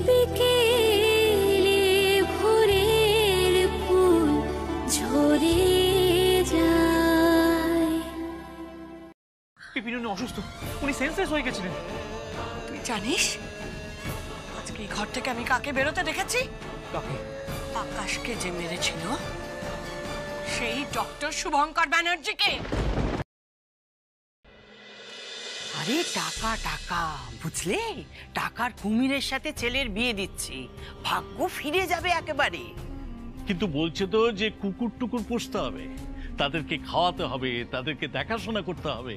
বিকেলে ভোরের ফুল ঝরে যায়। উনি অসুস্থ, উনি সেন্সলেস হয়ে গেছিলেন। তুই জানিস আজকে এই ঘর থেকে আমি কাকে বেরোতে দেখেছি? কাকে? আকাশকে যে মেরেছিল সেই ডক্টর শুভঙ্কর ব্যানার্জিকে। আরে টাকা টাকা, বুঝলে? টাকার কুমিরের সাথে ছেলের বিয়ে দিচ্ছি, ভাগ্য ফিরে যাবে একেবারে। কিন্তু বলছে তো যে কুকুর টুকুর পুষতে হবে, তাদেরকে খাওয়াতে হবে, তাদেরকে দেখাশোনা করতে হবে।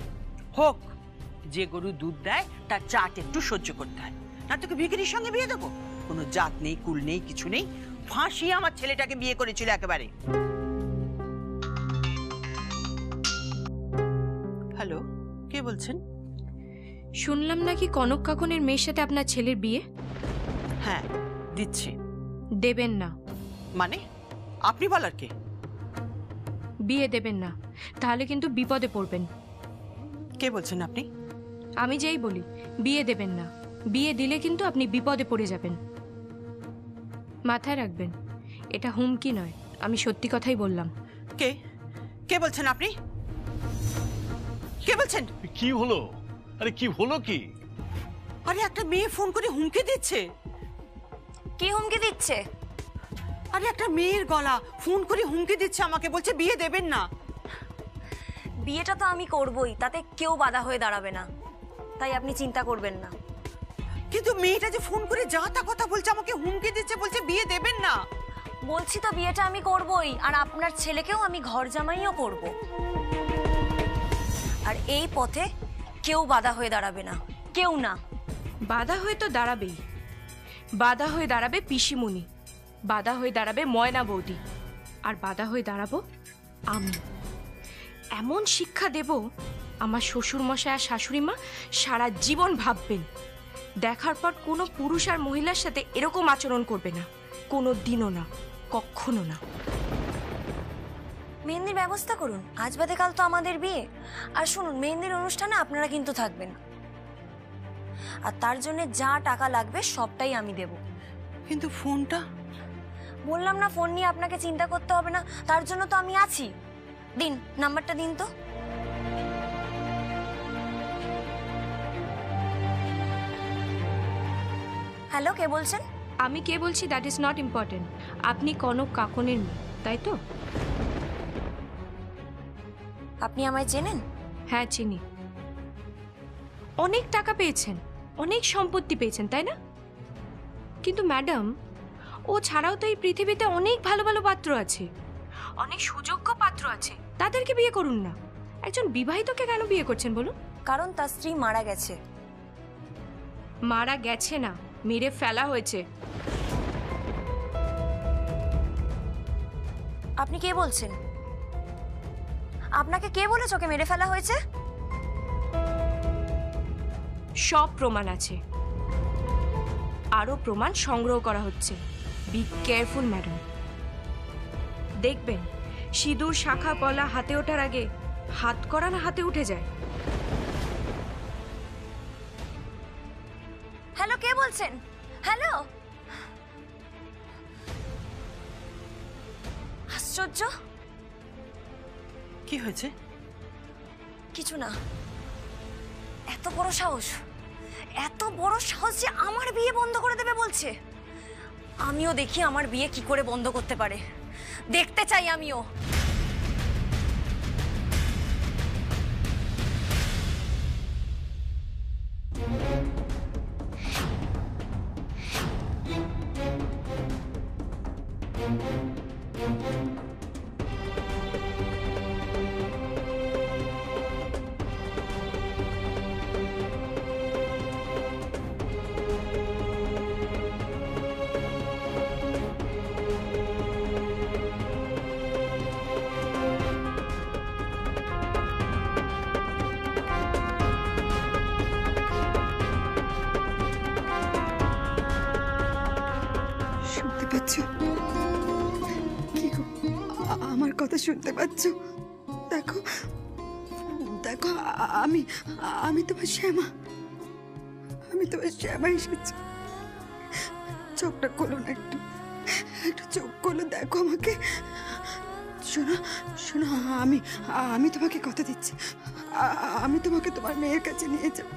হোক, যে গরু দুধ দেয় তার চাট একটু সহ্য করতে হয়, না তোকে ভিখিরির সঙ্গে বিয়ে দেবো? কোনো জাত নেই, কুল নেই, কিছু নেই, ফাঁসিয়ে আমার ছেলেটাকে বিয়ে করেছিল একেবারে। হ্যালো, কে বলছেন? শুনলাম নাকি কনক কাকনের মেয়ের সাথে আপনার ছেলের বিয়ে। হ্যাঁ, দিচ্ছি। দেবেন না। মানে আপনি বলার কে? বিয়ে দেবেন না, তাহলে কিন্তু বিপদে পড়বেন। কে বলছেন আপনি? আমি যেই বলি বিয়ে দেবেন না, বিয়ে দিলে কিন্তু আপনি বিপদে পড়ে যাবেন। মাথায় রাখবেন, এটা হুমকি নয়, আমি সত্যি কথাই বললাম। কে কে বলছেন আপনি? কে বলছেন? কি হলো? আরে কি হলো কি? আরে একটা মেয়ে ফোন করে হুমকি দিচ্ছে। কি হুমকি দিচ্ছে? আরে একটা মেয়ের গলা ফোন করে হুমকি দিচ্ছে আমাকে, বলছে বিয়ে দেবেন না। বিয়েটা তো আমি করবই, তাতে কেউ বাধা হয়ে দাঁড়াবে না, তাই আপনি চিন্তা করবেন না। কিন্তু মেয়েটা যে ফোন করে যা তা কথা বলছে, আমাকে হুমকি দিচ্ছে, বলছে বিয়ে দেবেন না। বলছি তো বিয়েটা আমি করবই, আর আপনার ছেলেকেও আমি ঘর জামাইও করব। আর এই পথে কেউ বাধা হয়ে দাঁড়াবে না, কেউ না। বাধা হয়ে তো দাঁড়াবেই, বাধা হয়ে দাঁড়াবে পিসিমণি, বাধা হয়ে দাঁড়াবে ময়না বৌদি, আর বাধা হয়ে দাঁড়াবো আমি। এমন শিক্ষা দেব আমার শ্বশুর মশাই আর শাশুড়ি মা সারা জীবন ভাববেন, দেখার পর কোনো পুরুষ আর মহিলার সাথে এরকম আচরণ করবে না, কোনো দিনও না, কখনো না। মেহেন্দির ব্যবস্থা করুন, আজ বাদে কাল তো আমাদের বিয়ে। আর শুনুন, মেহেন্দির অনুষ্ঠানে আপনারা কিন্তু থাকবেন, আর তার জন্য যা টাকা লাগবে সবটাই আমি দেব। কিন্তু ফোনটা? বললাম না, ফোন নিয়ে আপনাকে চিন্তা করতে হবে না, তার জন্য তো আমি আছি। দিন, নাম্বারটা দিন তো। হ্যালো, কে বলছেন? আমি কে বলছি দ্যাট ইজ নট ইম্পর্টেন্ট। আপনি কনক কাকনের মেয়ে, তাই তো? আপনি আমায় চেনেন? হ্যাঁ চিনি। অনেক টাকা পেয়েছেন, অনেক সম্পত্তি পেয়েছেন, তাই না? কিন্তু ম্যাডাম, ও ছাড়াও তো এই পৃথিবীতে অনেক ভালো ভালো পাত্র আছে, অনেক সুযোগ্য পাত্র আছে, তাদেরকে বিয়ে করুন না। একজন বিবাহিতকে কেন বিয়ে করছেন বলুন? কারণ তার স্ত্রী মারা গেছে। মারা গেছে না, মেরে ফেলা হয়েছে। আপনি কে বলছেন? আপনাকে কে বলেছে ওকে মেরে ফেলা হয়েছে? সব প্রমাণ আছে, আরো প্রমাণ সংগ্রহ করা হচ্ছে। Be careful madam. দেখবেন সিঁদুর শাখা পলা হাতে ওঠার আগে হাত করা না হাতে উঠে যায়। হ্যালো, কে বলছেন? হ্যালো। আশ্চর্য, কি হয়েছে? কিছু না। এত বড় সাহস, এত বড় সাহস যে আমার বিয়ে বন্ধ করে দেবে বলছে। আমিও দেখি আমার বিয়ে কি করে বন্ধ করতে পারে, দেখতে চাই আমিও। আমার কথা শুনতে পাচ্ছ? দেখো দেখো, আমি তোমার শ্যামা, আমি তোমার শ্যামা এসেছি। চোখটা খোলো না, একটু একটু চোখ খোলো, দেখো আমাকে। শোনো শোনো, আমি তোমাকে কথা দিচ্ছি, আমি তোমাকে তোমার মেয়ের কাছে নিয়ে যাব,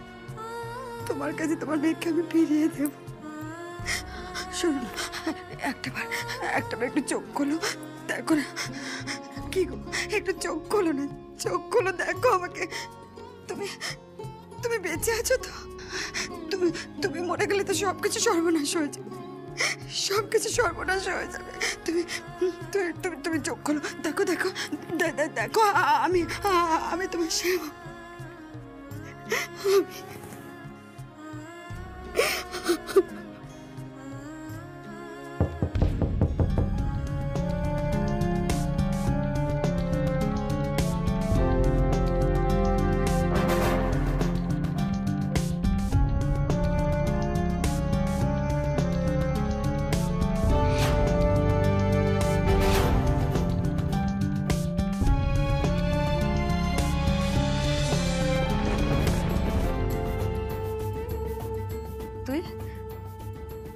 তোমার কাছে তোমার মেয়েকে আমি ফিরিয়ে দেব। শোনো না, একটাবার একটু চোখ খোলো, দেখো না। কি গো, একটু চোখ খোলো না, চোখ খোলো, দেখো আমাকে। তুমি তুমি বেঁচে আছো তো? তুমি তুমি মরে গেলে তো সবকিছু সর্বনাশ হয়ে যাবে, সবকিছু সর্বনাশ হয়ে যাবে। তুমি তুমি তুমি তুমি চোখ খোলো, দেখো দেখো দেখো, আমি তোমার সেবা।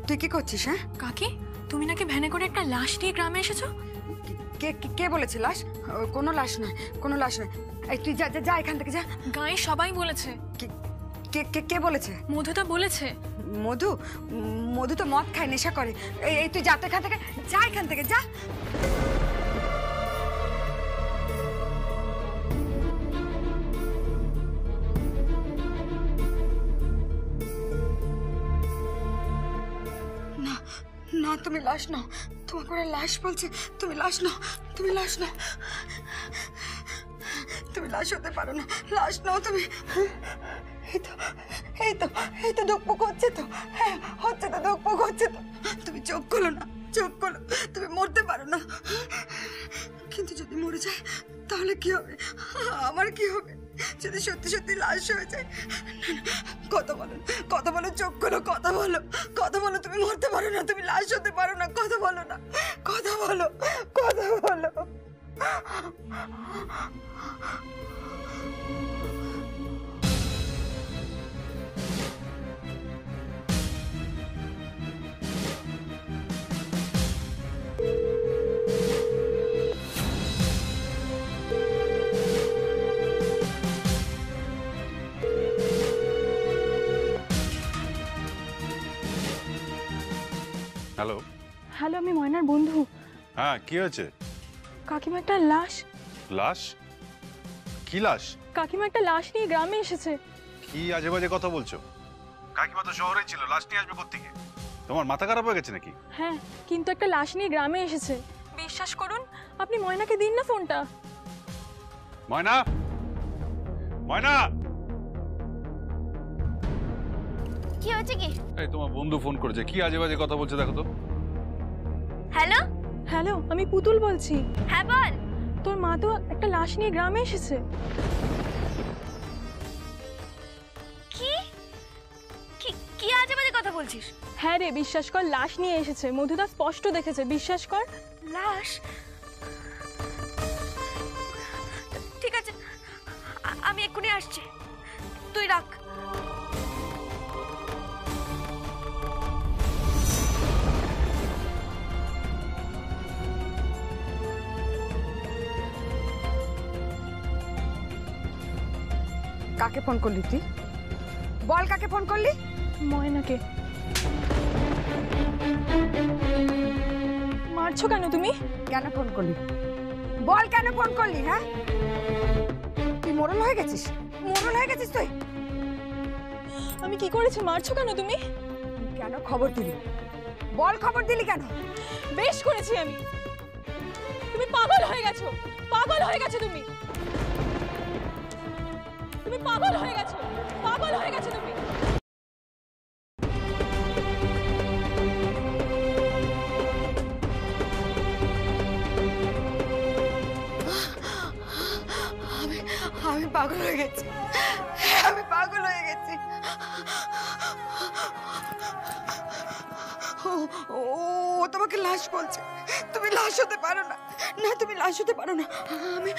তুই কি করছিস? হ্যাঁ কাকি, তুমি নাকি ভ্যানে করে একটা লাশ নিয়ে গ্রামে এসেছো? কে কে বলেছে লাশ? কোনো লাশ নয়, কোনো লাশ নয়। এই তুই যা যা যা এখান থেকে যা। গায়ে সবাই বলেছে। কে কে কে বলেছে? মধুদা বলেছে। মধু? মধু তো মদ খায়, নেশা করে। এই তুই যা তো এখান থেকে, যা এখান থেকে যা। না, তুমি লাশ নাও, তোমার করে লাশ বলছে। তুমি লাশ নাও, তুমি লাশ নাও, তুমি লাশ হতে পারো না, লাশ নাও তুমি। এই তো এই তো এই তো ধুকপুক হচ্ছে তো, হ্যাঁ হচ্ছে তো, ধুকপুক হচ্ছে তো। তুমি চোখ খোলো না, চোখ খোলো, তুমি মরতে পারো না। কিন্তু যদি মরে যায় তাহলে কি হবে? আমার কি হবে যদি সত্যি সত্যি লাশ হয়ে যায়? কথা বলো, কথা বলো, চোখ খোলো, কথা বলো, কথা বলো। তুমি মরতে পারো না, তুমি লাশ হতে পারো না, কথা বলো না, কথা বলো, কথা বলো। হ্যালো। হ্যালো, আমি ময়নার বন্ধু। হ্যাঁ, কি হয়েছে? কাকিমা একটা লাশ। লাশ? কি লাশ? কাকিমা একটা লাশ নিয়ে গ্রামে এসেছে। কি আজে বাজে কথা বলছো? কাকিমা তো শহরে ছিল, লাশ নিয়ে আসবে কোত্থেকে? তোমার মাথা খারাপ হয়ে গেছে নাকি? হ্যাঁ, কিন্তু একটা লাশ নিয়ে গ্রামে এসেছে। বিশ্বাস করুন, আপনি ময়নাকে দিন না ফোনটা। ময়না, ময়না। কি হয়েছে কি? এই তোমার বন্ধু ফোন করেছে, কি আজে বাজে কথা বলছে দেখো তো। হ্যালো হ্যালো, আমি পুতুল বলছি। হ্যাঁ বল। তোর মা তো একটা লাশ নিয়ে গ্রামে এসেছে। কি কি কি আজে বাজে কথা বলছিস? হ্যাঁ রে, বিশ্বাস কর, লাশ নিয়ে এসেছে। মধুদা স্পষ্ট দেখেছে, বিশ্বাস কর। লাশ? ঠিক আছে, আমি এক্ষুনি আসছি, তুই রাখ। কাকে ফোন করলি তুই? বল, কাকে ফোন করলি? ময়নাকে। মারছো কেন তুমি? কেন ফোন করলি? বল, কেন ফোন করলি? হ্যাঁ, তুই মোড়ল হয়ে গেছিস, মোড়ল হয়ে গেছিস তুই। আমি কি করেছি? মারছো কেন তুমি? কেন খবর দিলি? বল, খবর দিলি কেন? বেশ করেছি আমি। তুমি পাগল হয়ে গেছো, পাগল হয়ে গেছো তুমি। তুমি পাগল হয়ে গেছো, পাগল হয়ে গেছো তুমি। আমি পাগল হয়ে গেছি, আমি পাগল হয়ে গেছি। ও তোমাকে লাশ বলছে, তুমি লাশ হতে পারো না, না, তুমি লাশ হতে পারো না। আমি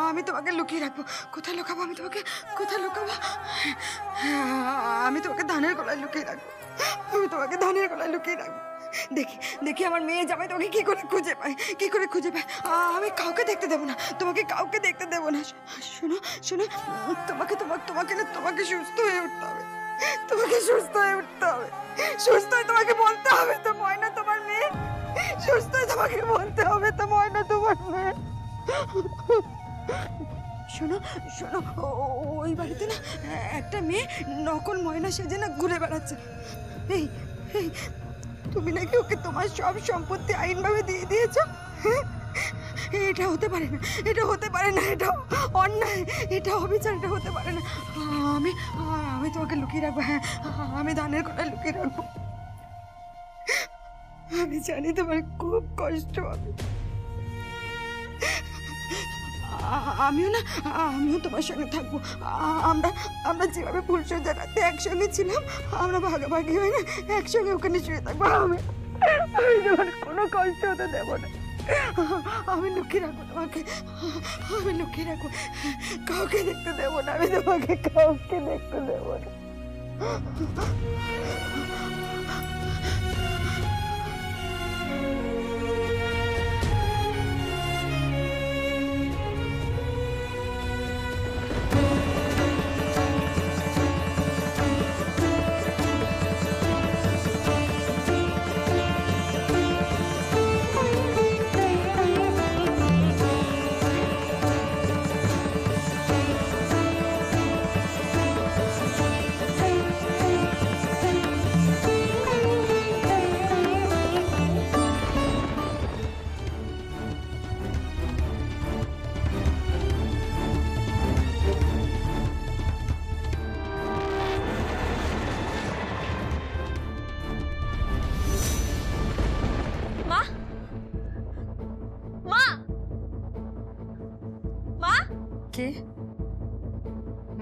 আমি তোমাকে লুকিয়ে রাখবো। কোথায় লুকাবো আমি তোমাকে? কোথায় লুকাবো? আমি তোমাকে ধানের গলায় লুকিয়ে রাখবো। আমি তোমাকে ধানের গলায় লুকিয়ে রাখবো। দেখি দেখি আমার মেয়ে জামাই তোমাকে কি করে খুঁজে পায়, কি করে খুঁজে পায়। আমি কাউকে দেখতে দেবো না, তোমাকে কাউকে দেখতে দেবো না। শোনো শোনো, তোমাকে তোমাকে তোমাকে না, তোমাকে সুস্থ হয়ে উঠতে হবে। তোমাকে সুস্থ হয়ে উঠতে হবে। সুস্থ হয়ে তোমাকে বলতে হবে তো ময়না তোমার মেয়ে। সুস্থ হয়ে তোমাকে বলতে হবে তো ময়না তোমার মেয়ে। শোনো শোনো, ওই বাড়িতে না একটা মেয়ে নকল ময়না সেজে না ঘুরে বেড়াচ্ছে। এই এই, তুমি নাকি ওকে তোমার সব সম্পত্তি আইনভাবে দিয়ে দিয়েছো? হ্যাঁ, এটা হতে পারে না, এটা হতে পারে না, এটা অন্যায়, এটা অবিচার, এটা হতে পারে না। আমি আমি তোমাকে লুকিয়ে রাখবো। হ্যাঁ, আমি ধানের কোটায় লুকিয়ে রাখবো। আমি জানি তোমার খুব কষ্ট হবে। আমিও না, আমিও তোমার সঙ্গে থাকবো। আমরা আমরা যেভাবে ফুলসজ্জা রাতে একসঙ্গে ছিলাম, আমরা ভাগাভাগি হয়ে না একসঙ্গে ওখানে শুয়ে থাকবো। আমি তোমার কোনো কষ্ট হতে দেবো না। আমি লুকিয়ে রাখবো তোমাকে, আমি লুকিয়ে রাখবো। কাউকে দেখতে দেবো না, আমি তোমাকে কাউকে দেখতে দেবো না। কে?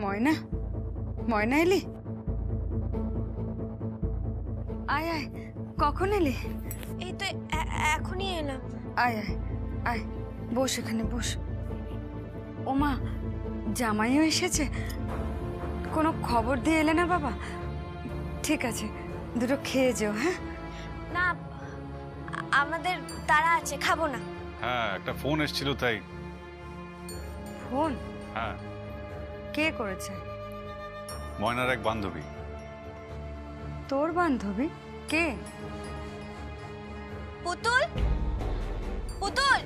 ময়না? ময়না এলি? আয় আয়, কখন এলি? এই তো এখনই এলাম। আয় আয় আয়, বস এখানে বস। ওমা, জামাইও এসেছে? কোনো খবর দিয়ে এলে না বাবা? ঠিক আছে, দুটো খেয়ে যেও। হ্যাঁ না, আমাদের তাড়া আছে, খাবো না। হ্যাঁ, একটা ফোন এসেছিল তাই। ফোন? হ্যাঁ, কে করেছে? ময়নার এক বান্ধবী। তোর বান্ধবী? কে? পুতুল, পুতুল।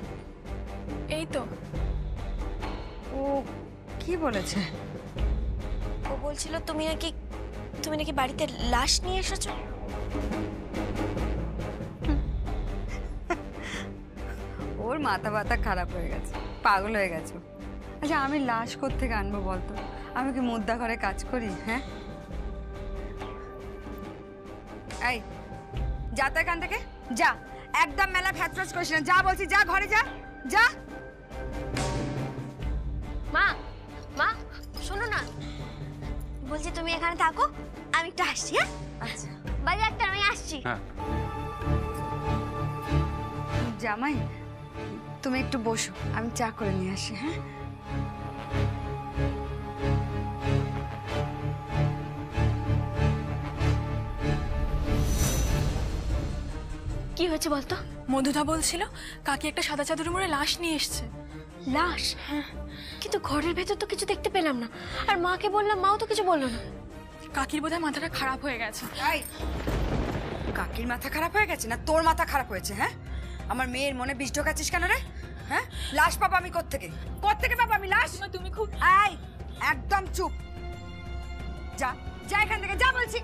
এই তো। ও কি বলেছে? ও বলছিল তুমি নাকি বাড়িতে লাশ নিয়ে এসেছো। ওর মাথা ব্যথা খারাপ হয়ে গেছে, পাগল হয়ে গেছে। আচ্ছা, আমি লাশ কোত্থেকে আনবো বলতো? আমি কি মুদ্রা ঘরে কাজ করি? হ্যাঁ, এই যা তো এখান থেকে, যা। একদম মেলা ফ্যাচফ্যাচ করিস না, যা বলছি, যা ঘরে যা, যা। মা, মা শোনো না, বলছি তুমি এখানে থাকো, আমি একটু আসছি। হ্যাঁ, আচ্ছা। বাজে একটা, আমি আসছি। হ্যাঁ, জামাই, তুমি একটু বসো, আমি চা করে নিয়ে আসি। হ্যাঁ, কি হয়েছে বলতো? মধুধা বলছিল কাকি একটা সাদা চাদর মুড়ে লাশ নিয়ে এসছে। লাশ? হ্যাঁ, কিন্তু ঘরের ভেতর তো কিছু দেখতে পেলাম না। আর মাকে বললাম, মাও তো কিছু বললো না। কাকির বোধহয় মাথাটা খারাপ হয়ে গেছে। এই, কাকির মাথা খারাপ হয়ে গেছে না তোর মাথা খারাপ হয়েছে? হ্যাঁ, আমার মেয়ের মনে বিষ ঢোকাচ্ছিস কেন রে? হ্যাঁ, লাশ পাবো আমি কোত্থেকে? কোত্থেকে পাবো আমি লাশ? তুমি খুব এই, একদম চুপ। যা যা এখান থেকে, যা বলছি।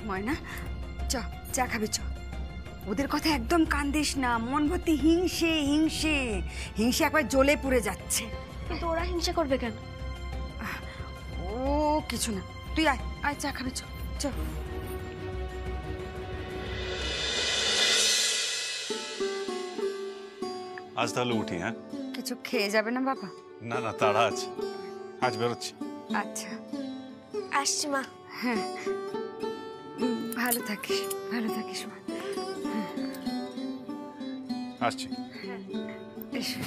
ময়না, চ, চা খাবি চ। ওদের কথা একদম কান দিস না, মন ভর্তি হিংসে হিংসে হিংসে, একবার জ্বলে পুড়ে যাচ্ছে। কিন্তু ওরা হিংসা করবে কেন? ও কিছু না, তুই আয় আয়, চা খাবি চ, চ। আজ তাহলে উঠি। হ্যাঁ, কিছু খেয়ে যাবে না বাবা? না না, তাড়া আছে, আজ বেরোচ্ছি। আচ্ছা, আসছি মা। হ্যাঁ, ভালো থাকিস, ভালো থাকিস মা। আসছি। এসো।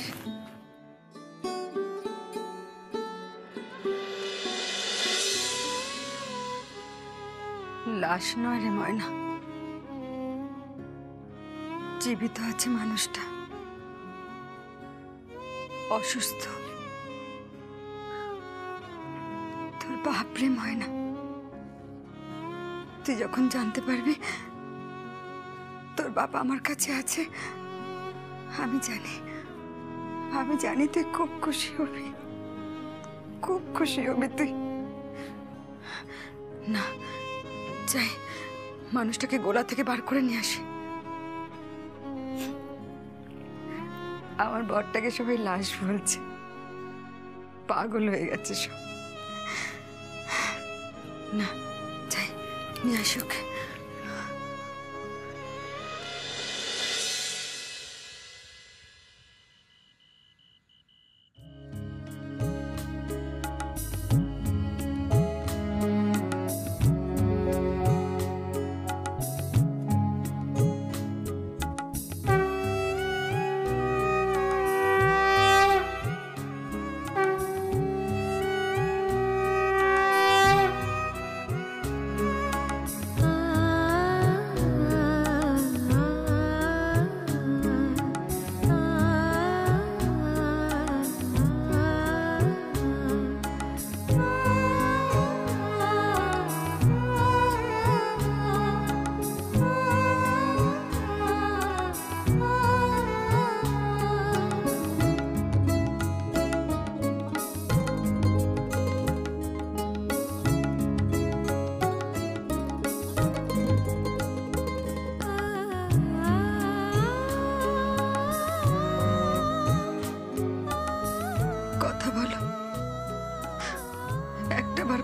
লাশ নয় রে ময়না, জীবিত আছে মানুষটা, অসুস্থ। তোর বাপ রে ময়না, তুই যখন জানতে পারবি তোর বাবা আমার কাছে আছে, আমি জানি তুই খুব খুশি হবি, খুব খুশি হবি তুই। না যাই, মানুষটাকে গোলা থেকে বার করে নিয়ে আসি। আমার বরটাকে সবাই লাশ বলছে, পাগল হয়ে গেছে সব। না যাই, নিয়ে আসি ওকে।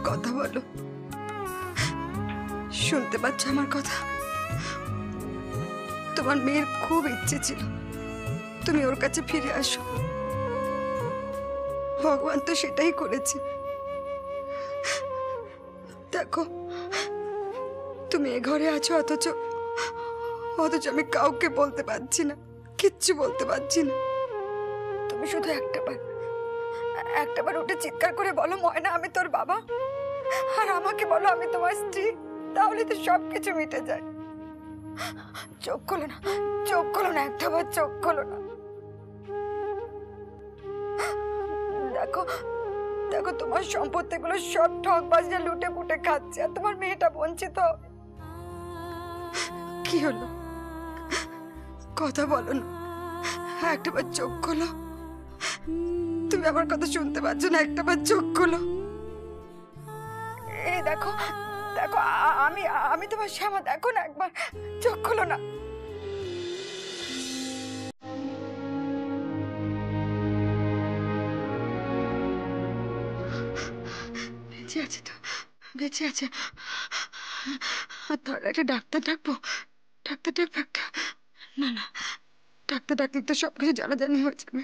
কথা বলো, শুনতে পাচ্ছ আমার কথা? তোমার মেয়ের খুব ইচ্ছে ছিল তুমি ওর কাছে ফিরে আসো, ভগবান তো সেটাই করেছে। দেখো তুমি এ ঘরে আছো, অথচ আমি কাউকে বলতে পারছি না, কিচ্ছু বলতে পারছি না। তুমি শুধু একটাবার উঠে চিৎকার করে বলো, ময়না আমি তোর বাবা, আর আমাকে বলো আমি তোমার স্ত্রী, তাহলে তো সবকিছু মিটে যায়। চোখ খোলো না, চোখ খোলো না, একটাবার চোখ খোলো না। দেখো দেখো তোমার সম্পত্তিগুলো সব ঠকবাজরা লুটে পুটে খাচ্ছে, আর তোমার মেয়েটা বঞ্চিত। কি হলো, কথা বলো না, একটাবার চোখ খোলো। তুমি আমার কথা শুনতে পাচ্ছ না? একটাবার চোখ খোলো। এই দেখো দেখো, আমি তোমার শ্যামা, দেখো না, একবার চোখ খোলো না। বেঁচে আছে তো, বেঁচে আছে। তাহলে একটা ডাক্তার ডাকবো, ডাক্তার ডাকবো একটা? না না, ডাক্তার ডাকলে তো সবকিছু জানাজানি হয়ে যাবে।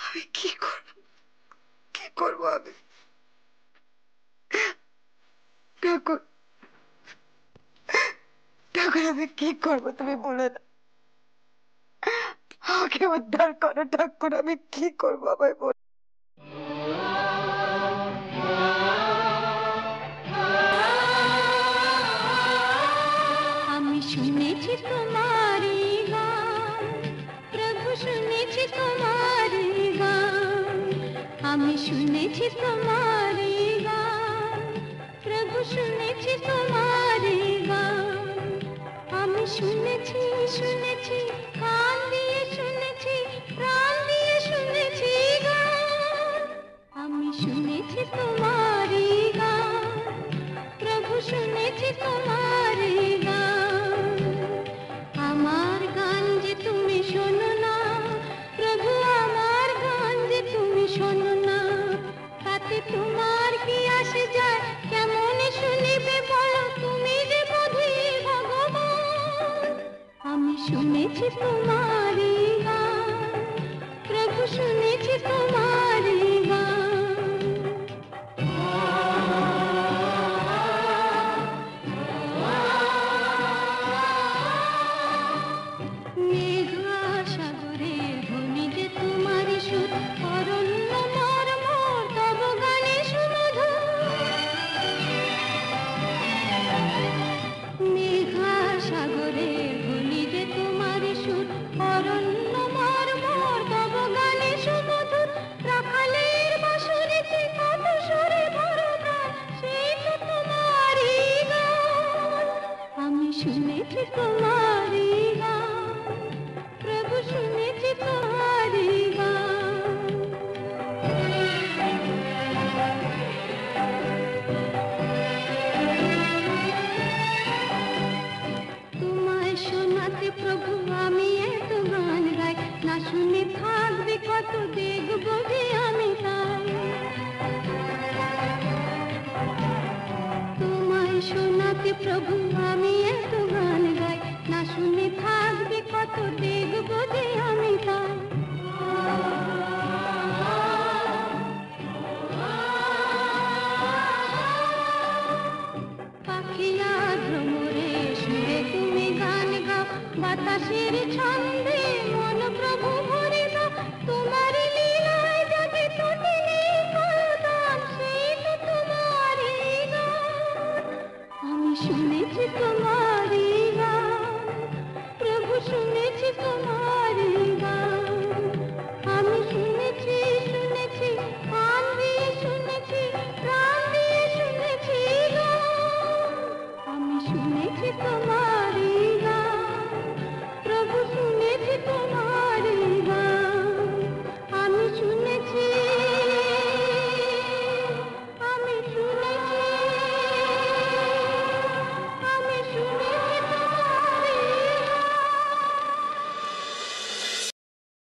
আমি কি করবো আমি? ঠাকুর আমি কি করবো তুমি বলে না, আমাকে উদ্ধার করো ঠাকুর, আমি কি করবো আমায় বল। আমি শুনেছি তোমারি গান, প্রভু শুনেছি তোমারি গান, আমি শুনেছি তোমারি গান, প্রভু শুনেছি তোমারি গান, আমি শুনেছি শুনেছি, কান দিয়ে শুনেছি, প্রাণ দিয়ে শুনেছি গান, আমি শুনেছি তোমারি গান, প্রভু শুনেছি তোমারি গান, আমার গান যে তুমি শোনো না, প্রভু আমার গান যে তুমি শোনো না, তাতে তোমার কি আসে যায়, কেমন শুনিবে বলো, তুমি যে বোধি ভগবান, আমি শুনেছি তোমারি গান, প্রভু শুনেছি তোমার